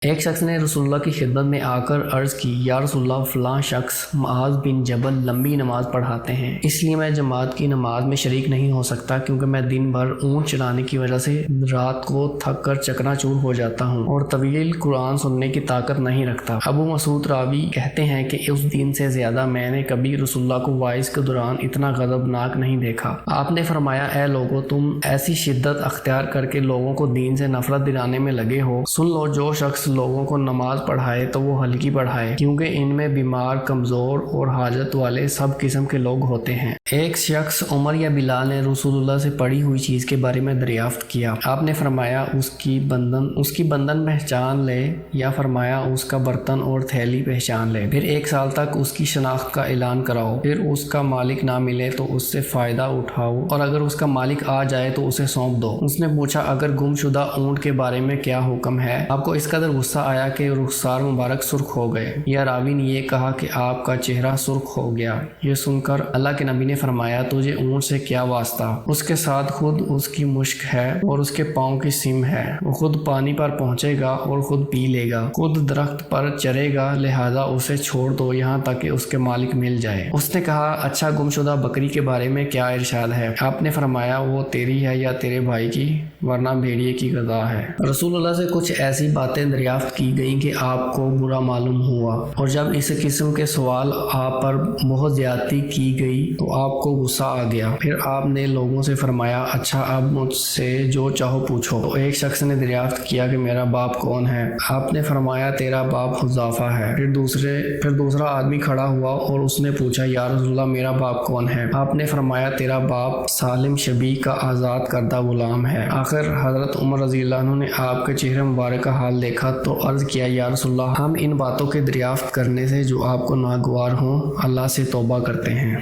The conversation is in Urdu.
ایک شخص نے رسول اللہ کی خدمت میں آ کر عرض کی، یا رسول اللہ، فلاں شخص معاذ بن جبل لمبی نماز پڑھاتے ہیں، اس لیے میں جماعت کی نماز میں شریک نہیں ہو سکتا، کیونکہ میں دن بھر اونٹ چلانے کی وجہ سے رات کو تھک کر چکنا چور ہو جاتا ہوں اور طویل قرآن سننے کی طاقت نہیں رکھتا۔ ابو مسعود راوی کہتے ہیں کہ اس دن سے زیادہ میں نے کبھی رسول اللہ کو وعظ کے دوران اتنا غضبناک نہیں دیکھا۔ آپ نے فرمایا، اے لوگو، تم ایسی شدت اختیار کر کے لوگوں کو دین سے نفرت دلانے میں لگے ہو، سن لو، جو شخص لوگوں کو نماز پڑھائے تو وہ ہلکی پڑھائے، کیونکہ ان میں بیمار، کمزور اور حاجت والے سب قسم کے لوگ ہوتے ہیں۔ ایک شخص عمر یا بلال نے رسول اللہ سے پڑی ہوئی چیز کے بارے میں دریافت کیا۔ آپ نے فرمایا، اس کی بندن پہچان لے، یا فرمایا اس کا برتن اور تھیلی پہچان لے، پھر 1 سال تک اس کی شناخت کا اعلان کراؤ، پھر اس کا مالک نہ ملے تو اس سے فائدہ اٹھاؤ، اور اگر اس کا مالک آ جائے تو اسے سونپ دو۔ اس نے پوچھا، اگر گم شدہ اونٹ کے بارے میں کیا حکم ہے؟ آپ کو اس قدر غصہ آیا کہ رخسار مبارک سرخ ہو گئے، یا راوی نے یہ کہا کہ آپ کا چہرہ سرخ ہو گیا۔ یہ سن کر اللہ کے نبی نے فرمایا، تجھے اونٹ سے کیا واسطہ؟ اس کے ساتھ خود اس کی مشک ہے اور اس کے پاؤں کی سم ہے، وہ خود پانی پر پہنچے گا اور خود پی لے گا، خود درخت پر چرے گا، لہذا اسے چھوڑ دو یہاں تک کہ اس کے مالک مل جائے۔ اس نے کہا، اچھا، گمشدہ بکری کے بارے میں کیا ارشاد ہے؟ آپ نے فرمایا، وہ تیری ہے یا تیرے بھائی کی، ورنہ بھیڑیے کی غذا ہے۔ رسول اللہ سے کچھ ایسی باتیں دریافت کی گئیں کہ آپ کو برا معلوم ہوا، اور جب اس قسم کے سوال آپ پر بہت زیادتی کی گئی تو آپ کو غصہ آ گیا۔ پھر آپ نے لوگوں سے فرمایا، اچھا، اب مجھ سے جو چاہو پوچھو۔ تو ایک شخص نے دریافت کیا کہ میرا باپ کون ہے؟ آپ نے فرمایا، تیرا باپ حذافہ ہے۔ پھر دوسرا آدمی کھڑا ہوا اور اس نے پوچھا، یا رسول اللہ، میرا باپ کون ہے؟ آپ نے فرمایا، تیرا باپ سالم شبی کا آزاد کردہ غلام ہے۔ آخر حضرت عمر رضی اللہ عنہ نے آپ کے چہرے مبارک کا حال دیکھا تو عرض کیا، یا رسول اللہ، ہم ان باتوں کے دریافت کرنے سے جو آپ کو ناگوار ہوں اللہ سے توبہ کرتے ہیں۔